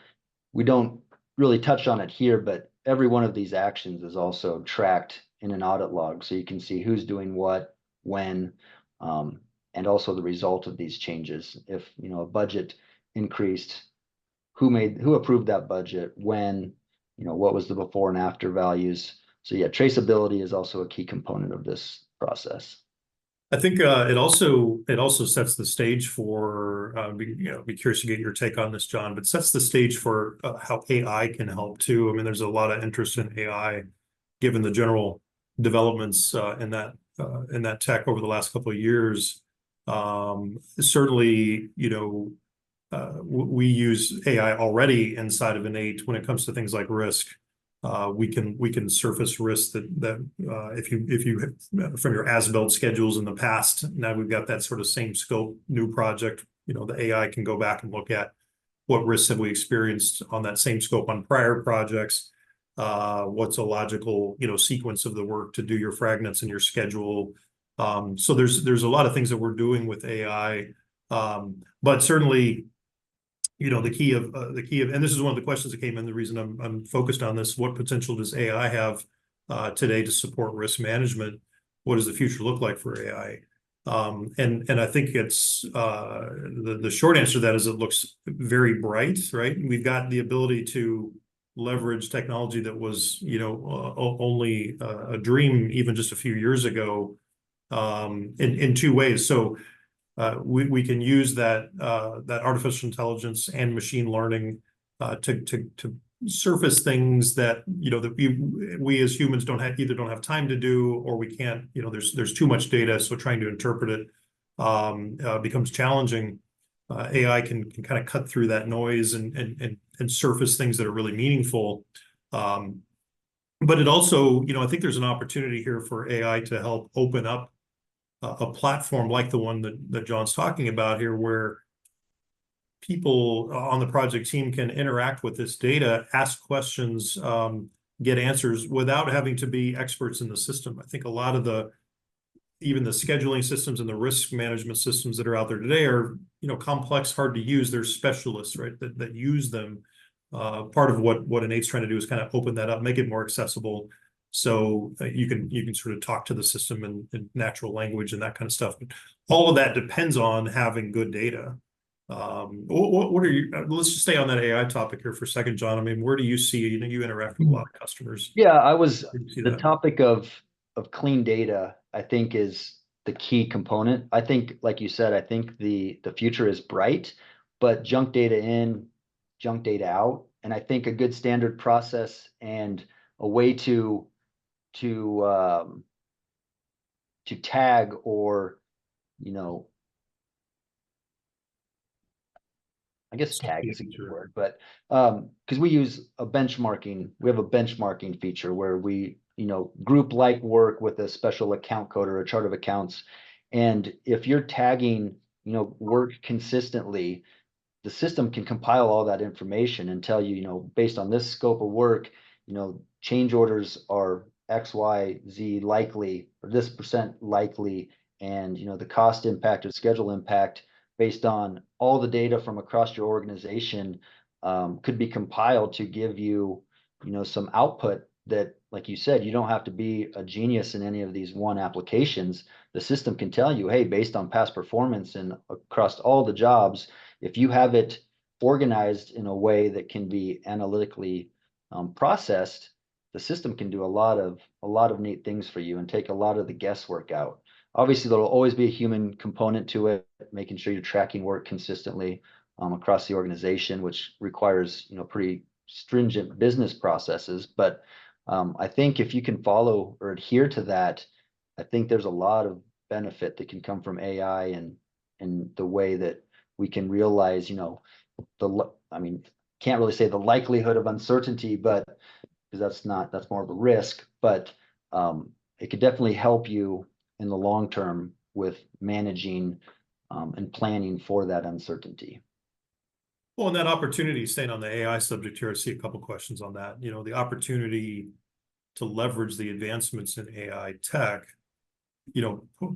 we don't really touch on it here, but every one of these actions is also tracked in an audit log. So you can see who's doing what, when, and also the result of these changes. If, a budget increased, who approved that budget, when, what was the before and after values. So yeah, traceability is also a key component of this process. I think it also sets the stage for be curious to get your take on this, John, but sets the stage for how AI can help too. I mean, there's a lot of interest in AI, given the general developments in that tech over the last couple of years. Certainly, we use AI already inside of InEight when it comes to things like risk. We can surface risks that if you from your as-built schedules in the past, now we've got that sort of same scope, new project, the AI can go back and look at what risks have we experienced on that same scope on prior projects. What's a logical, sequence of the work to do your fragments and your schedule. So there's a lot of things that we're doing with AI, but certainly, the key of, and this is one of the questions that came in. The reason I'm focused on this: what potential does AI have today to support risk management? What does the future look like for AI? And I think it's the short answer to that is it looks very bright, right? We've got the ability to leverage technology that was, only a dream even just a few years ago, in two ways. So we can use that artificial intelligence and machine learning to surface things that that we as humans don't have time to do, or we can't. There's too much data, so trying to interpret it becomes challenging. AI can kind of cut through that noise and surface things that are really meaningful. But it also, I think there's an opportunity here for AI to help open up a platform like the one that John's talking about here, where people on the project team can interact with this data, ask questions, get answers without having to be experts in the system. I think a lot of even the scheduling systems and the risk management systems that are out there today are, complex, hard to use. There's specialists, right, that use them. Part of what InEight's trying to do is kind of open that up, make it more accessible. So you can sort of talk to the system in natural language and that kind of stuff. But all of that depends on having good data. What are you? Let's just stay on that AI topic here for a second, John. I mean, where do you see? You interact with a lot of customers. Yeah, The topic of clean data, I think, is the key component. I think, like you said, I think the future is bright, but junk data in, junk data out, and I think a good standard process and a way to tag, or I guess tag is a good word, but because we have a benchmarking feature where we group like work with a special account code or a chart of accounts, and if you're tagging work consistently, the system can compile all that information and tell you, based on this scope of work, change orders are X, Y, Z likely, or this percent likely, and the cost impact or schedule impact based on all the data from across your organization could be compiled to give you, some output that, like you said, you don't have to be a genius in any of these one applications. The system can tell you, hey, based on past performance and across all the jobs, if you have it organized in a way that can be analytically processed, the system can do a lot of neat things for you and take a lot of the guesswork out. Obviously, there'll always be a human component to it, making sure you're tracking work consistently across the organization, which requires, pretty stringent business processes. But I think if you can follow or adhere to that, I think there's a lot of benefit that can come from AI and the way that we can realize, I mean, can't really say the likelihood of uncertainty, but because that's more of a risk, but it could definitely help you in the long term with managing and planning for that uncertainty. Well, and that opportunity, staying on the AI subject here, I see a couple questions on that. The opportunity to leverage the advancements in AI tech,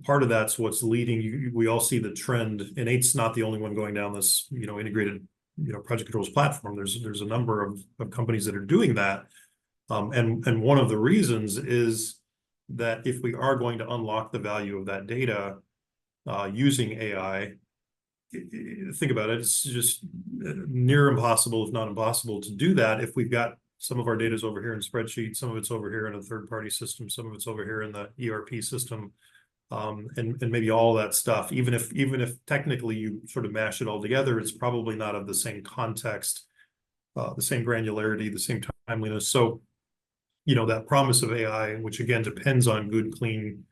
part of that's what's leading. We all see the trend, and InEight's not the only one going down this, integrated, project controls platform. There's a number of companies that are doing that. And one of the reasons is that if we are going to unlock the value of that data using AI, think about it, it's just near impossible, if not impossible, to do that if we've got some of our data's over here in spreadsheets, some of it's over here in a third-party system, some of it's over here in the ERP system, and maybe all that stuff. Even if technically you sort of mash it all together, it's probably not of the same context, the same granularity, the same timeliness. So, that promise of AI, which again depends on good, clean,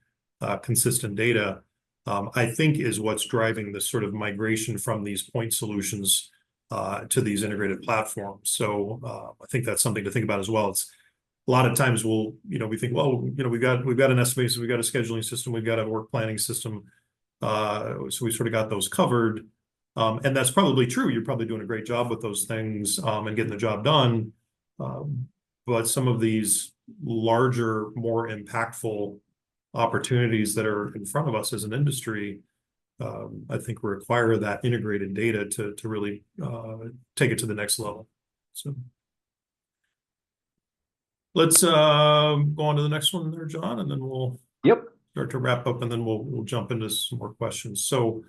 consistent data, I think is what's driving this sort of migration from these point solutions to these integrated platforms. So I think that's something to think about as well. It's a lot of times we think, well, we've got an estimation, we've got a scheduling system, we've got a work planning system, so we sort of got those covered, and that's probably true. You're probably doing a great job with those things and getting the job done. But some of these larger, more impactful opportunities that are in front of us as an industry, I think require that integrated data to really take it to the next level. So let's go on to the next one there, John, and then we'll start to wrap up, and then we'll jump into some more questions. So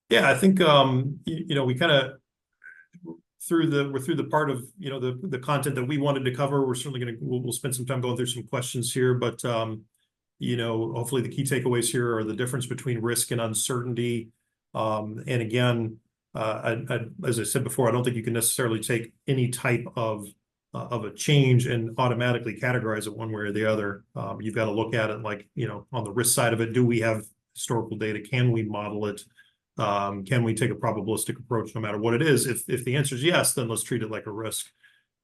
yeah, I think we kind of we're through the part of the content that we wanted to cover. We're certainly we'll spend some time going through some questions here, but hopefully the key takeaways here are the difference between risk and uncertainty. And again, as I said before, I don't think you can necessarily take any type of a change and automatically categorize it one way or the other. You've got to look at it like, on the risk side of it, do we have historical data? Can we model it? Can we take a probabilistic approach no matter what it is? If the answer is yes, then let's treat it like a risk,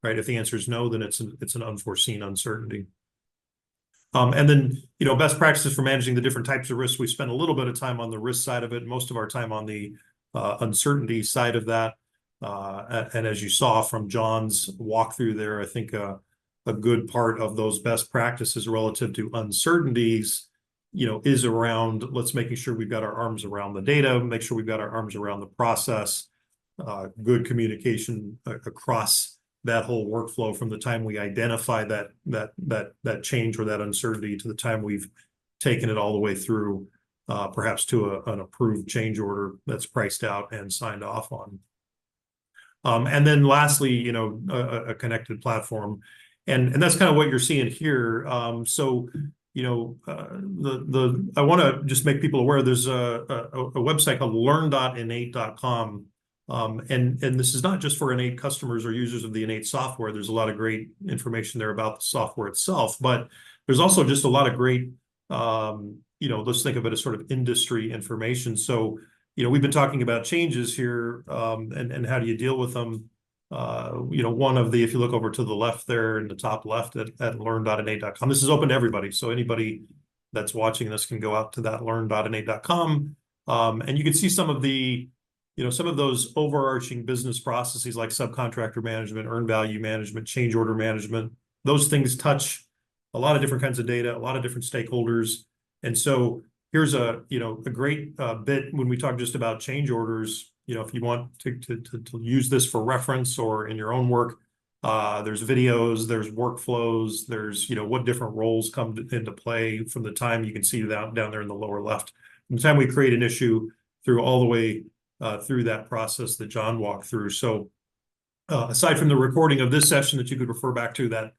right? If the answer is no, then it's an unforeseen uncertainty. And then, best practices for managing the different types of risks. We spent a little bit of time on the risk side of it, most of our time on the uncertainty side of that. And as you saw from John's walkthrough there, I think a good part of those best practices relative to uncertainties, is around making sure we've got our arms around the data, make sure we've got our arms around the process, good communication across that whole workflow from the time we identify that change or that uncertainty to the time we've taken it all the way through, perhaps to an approved change order that's priced out and signed off on. And then lastly, a connected platform, and that's kind of what you're seeing here. So I want to just make people aware there's a website called learn.inneight.com. And this is not just for InEight customers or users of the InEight software. There's a lot of great information there about the software itself, but there's also just a lot of great, let's think of it as sort of industry information. So, we've been talking about changes here, and how do you deal with them? If you look over to the left there in the top left at learn.inneight.com, this is open to everybody. So anybody that's watching this can go out to that learn.inneight.com, and you can see some of the some of those overarching business processes like subcontractor management, earned value management, change order management. Those things touch a lot of different kinds of data, a lot of different stakeholders. And so here's a great bit when we talk just about change orders. If you want to use this for reference or in your own work, there's videos, there's workflows, there's what different roles come into play from the time you can see down there in the lower left. From the time we create an issue through all the way through that process that John walked through. So aside from the recording of this session that you could refer back to, that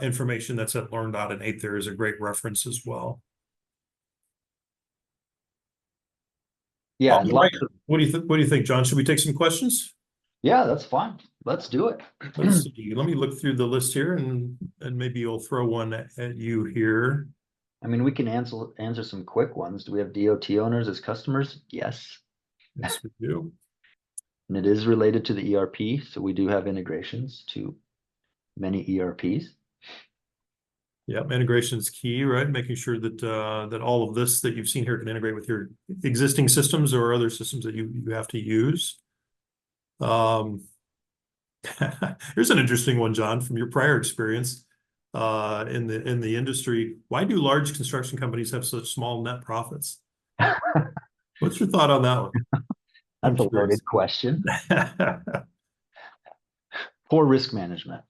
information that's at learn.inneight there is a great reference as well. Yeah, All and right. lots of, What do you think, John? Should we take some questions? yeah, that's fine. Let's do it. Let's see. Let me look through the list here and maybe you'll throw one at you here. I mean, we can answer some quick ones. Do we have DOT owners as customers? Yes. Yes, we do. And it is related to the ERP, so we do have integrations to many ERPs. Yeah, integration is key, right? Making sure that that all of this that you've seen here can integrate with your existing systems or other systems that you have to use. Here's an interesting one, John, from your prior experience in the industry. Why do large construction companies have such small net profits? What's your thought on that one? I'm That's a curious. loaded question. Poor risk management.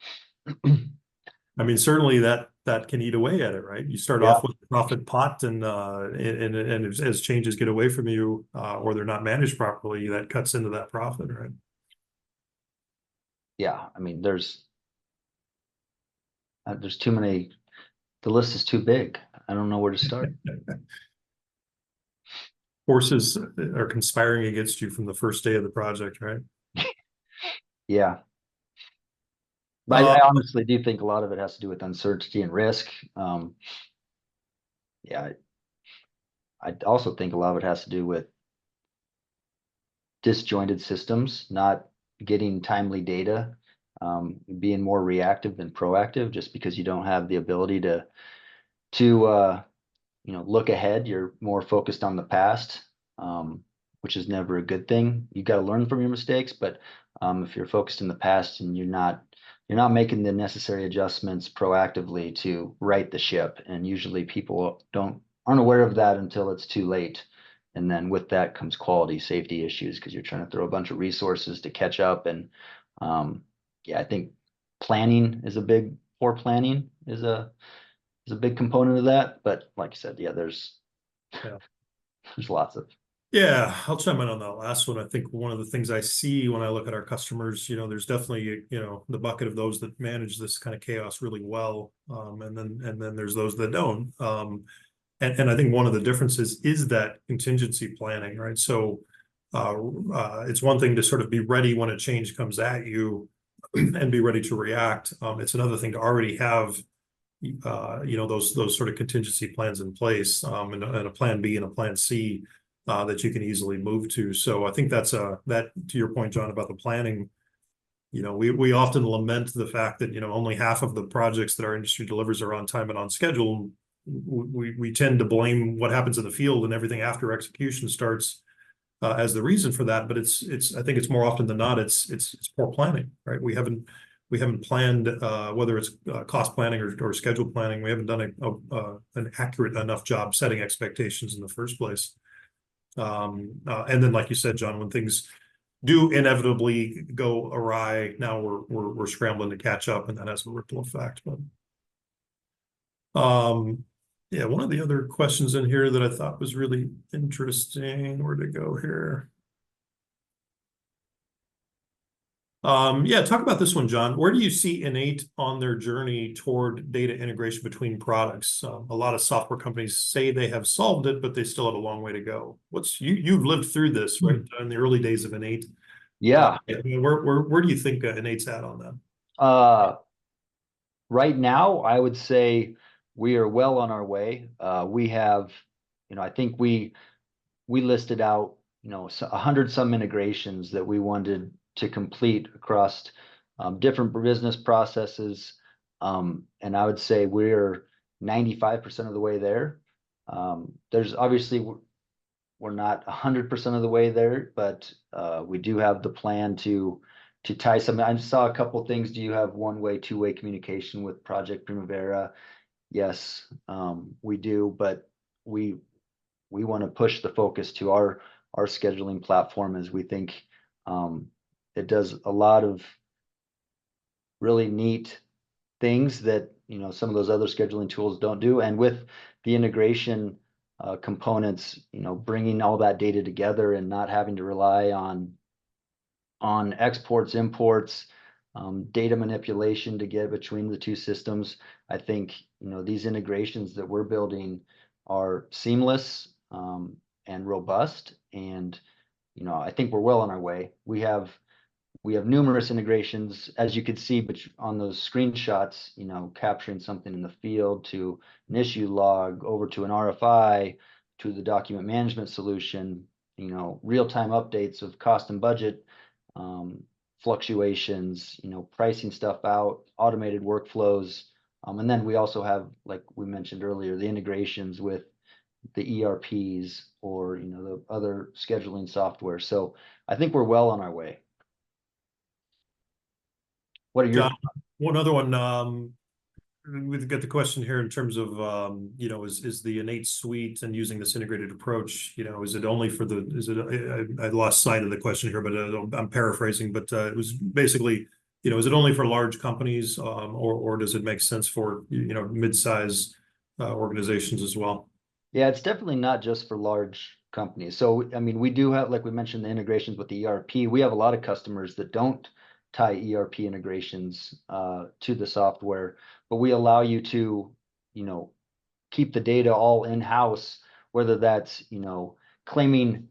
I mean, certainly that can eat away at it, right? You start Yeah. off with a profit pot, and as changes get away from you, or they're not managed properly, that cuts into that profit, right? Yeah, I mean, there's too many. The list is too big. I don't know where to start. Forces are conspiring against you from the first day of the project, right? Yeah, but Uh, I honestly do think a lot of it has to do with uncertainty and risk. Yeah, I also think a lot of it has to do with disjointed systems, not getting timely data, being more reactive than proactive, just because you don't have the ability to look ahead. You're more focused on the past, which is never a good thing. You got to learn from your mistakes, but if you're focused in the past and you're not making the necessary adjustments proactively to right the ship, and usually people aren't aware of that until it's too late. And then with that comes quality safety issues because you're trying to throw a bunch of resources to catch up. And yeah, I think poor planning is a big component of that. But like I said, yeah, yeah. there's lots of. Yeah, I'll chime in on that last one. I think one of the things I see when I look at our customers, there's definitely, the bucket of those that manage this kind of chaos really well. And then there's those that don't. And I think one of the differences is that contingency planning, right? So it's one thing to sort of be ready when a change comes at you and be ready to react. It's another thing to already have those sort of contingency plans in place, and a plan B and a plan C that you can easily move to. So I think that to your point, John, about the planning, we often lament the fact that only half of the projects that our industry delivers are on time and on schedule. We tend to blame what happens in the field and everything after execution starts as the reason for that. But I think it's more often than not it's poor planning, right? We haven't planned, whether it's cost planning or schedule planning. We haven't done an accurate enough job setting expectations in the first place. And then, like you said, John, when things do inevitably go awry, now we're scrambling to catch up, and that has a ripple effect. But yeah, one of the other questions in here that I thought was really interesting. Where'd it go here? Yeah, talk about this one, John. Where do you see InEight on their journey toward data integration between products? A lot of software companies say they have solved it, but they still have a long way to go. You've lived through this, right? In the early days of InEight. Yeah. Where do you think InEight's at on that? Right now, I would say we are well on our way. We have, I think we listed out, 100 some integrations that we wanted to complete across different business processes. And I would say we're 95% of the way there. There's obviously we're not 100% of the way there, but we do have the plan to tie some. I just saw a couple things. Do you have one-way, two-way communication with Project Primavera? Yes, we do, but we want to push the focus to our scheduling platform, as we think it does a lot of really neat things that some of those other scheduling tools don't do. And with the integration components, bringing all that data together and not having to rely on exports, imports, data manipulation to get between the two systems. I think these integrations that we're building are seamless. and robust. And, I think we're well on our way. We have numerous integrations, as you could see, but on those screenshots, capturing something in the field to an issue log, over to an RFI, to the document management solution, real-time updates of cost and budget, fluctuations, pricing stuff out, automated workflows. And then we also have, like we mentioned earlier, the integrations with the ERPs or, the other scheduling software. So I think we're well on our way. What are your John, one other one, we've got the question here in terms of, is the InEight suite and using this integrated approach, is it only for I lost sight of the question here, but I'm paraphrasing, but it was basically, is it only for large companies, or does it make sense for, mid-size organizations as well? Yeah, it's definitely not just for large companies. So, I mean, we do have, like we mentioned, the integrations with the ERP. We have a lot of customers that don't tie ERP integrations to the software, but we allow you to, keep the data all in-house, whether that's, claiming,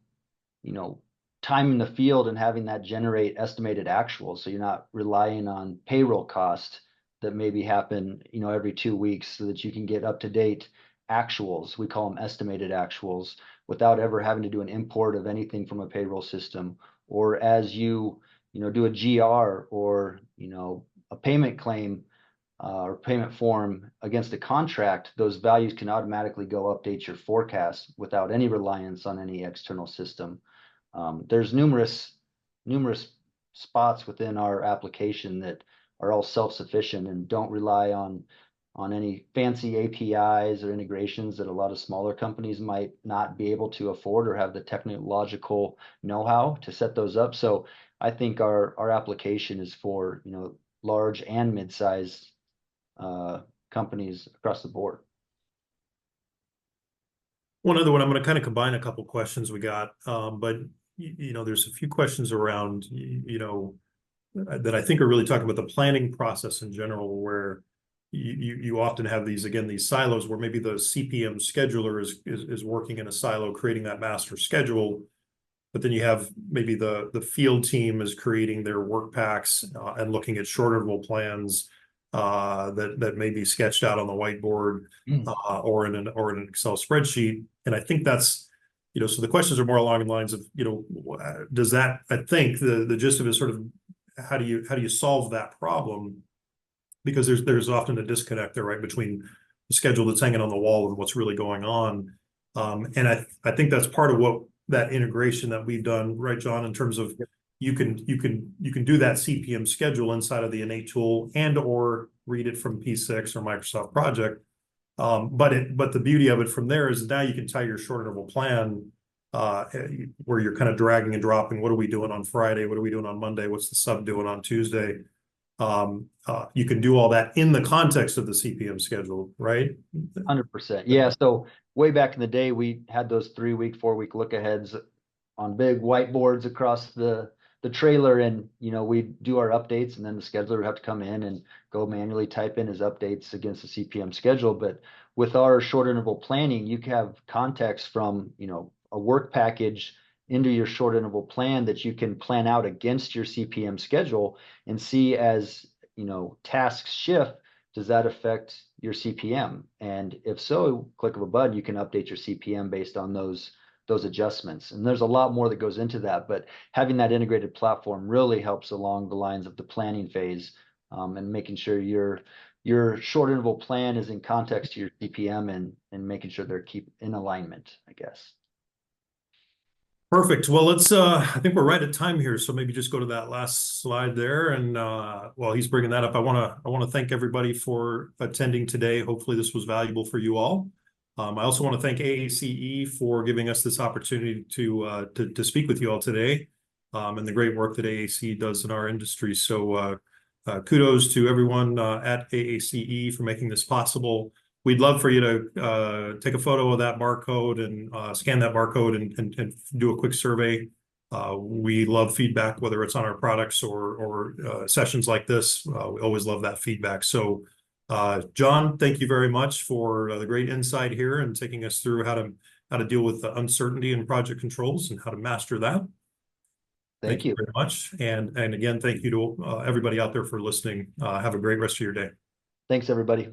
time in the field and having that generate estimated actuals. So you're not relying on payroll cost that maybe happen, every 2 weeks, so that you can get up-to-date actuals. We call them estimated actuals, without ever having to do an import of anything from a payroll system. Or as you, do a GR or, a payment claim or payment form against a contract, those values can automatically go update your forecast without any reliance on any external system. There's numerous spots within our application that are all self-sufficient and don't rely on any fancy APIs or integrations that a lot of smaller companies might not be able to afford or have the technological know-how to set those up. So I think our application is for, large and mid-sized companies across the board. One other one, I'm going to kind of combine a couple questions we got, but there's a few questions around, that I think are really talking about the planning process in general, where you often have these silos where maybe the CPM scheduler is working in a silo, creating that master schedule, but then you have maybe the field team is creating their work packs and looking at short interval plans that may be sketched out on the whiteboard or in an Excel spreadsheet. And I think that's, so the questions are more along the lines of, does that, I think the gist of it is sort of, how do you solve that problem? Because there's often a disconnect there, right, between the schedule that's hanging on the wall and what's really going on. And I think that's part of what that integration that we've done, right, John, in terms of you can do that CPM schedule inside of the InEight tool and or read it from P6 or Microsoft Project. But the beauty of it from there is now you can tie your short interval plan where you're kind of dragging and dropping. What are we doing on Friday? What are we doing on Monday? What's the sub doing on Tuesday? You can do all that in the context of the CPM schedule, right? 100%. Yeah. So way back in the day, we had those 3-week, 4-week look aheads on big whiteboards across the trailer, and we do our updates, and then the scheduler would have to come in and go manually type in his updates against the CPM schedule. But with our short interval planning, you can have context from a work package into your short interval plan that you can plan out against your CPM schedule and see as tasks shift, does that affect your CPM? And if so, click of a button, you can update your CPM based on those adjustments. And there's a lot more that goes into that, but having that integrated platform really helps along the lines of the planning phase, and making sure your short interval plan is in context to your CPM and making sure they're keep in alignment, I guess. Perfect. Well, let's, I think we're right at time here. So maybe just go to that last slide there. And while he's bringing that up, I want to thank everybody for attending today. Hopefully this was valuable for you all. I also want to thank AACE for giving us this opportunity to speak with you all today, and the great work that AACE does in our industry. So kudos to everyone at AACE for making this possible. We'd love for you to take a photo of that barcode and scan that barcode and do a quick survey. We love feedback, whether it's on our products or sessions like this. We always love that feedback. So John, thank you very much for the great insight here and taking us through how to how to deal with the uncertainty in project controls and how to master that. Thank you. Very much. And again, thank you to everybody out there for listening. Have a great rest of your day. Thanks, everybody.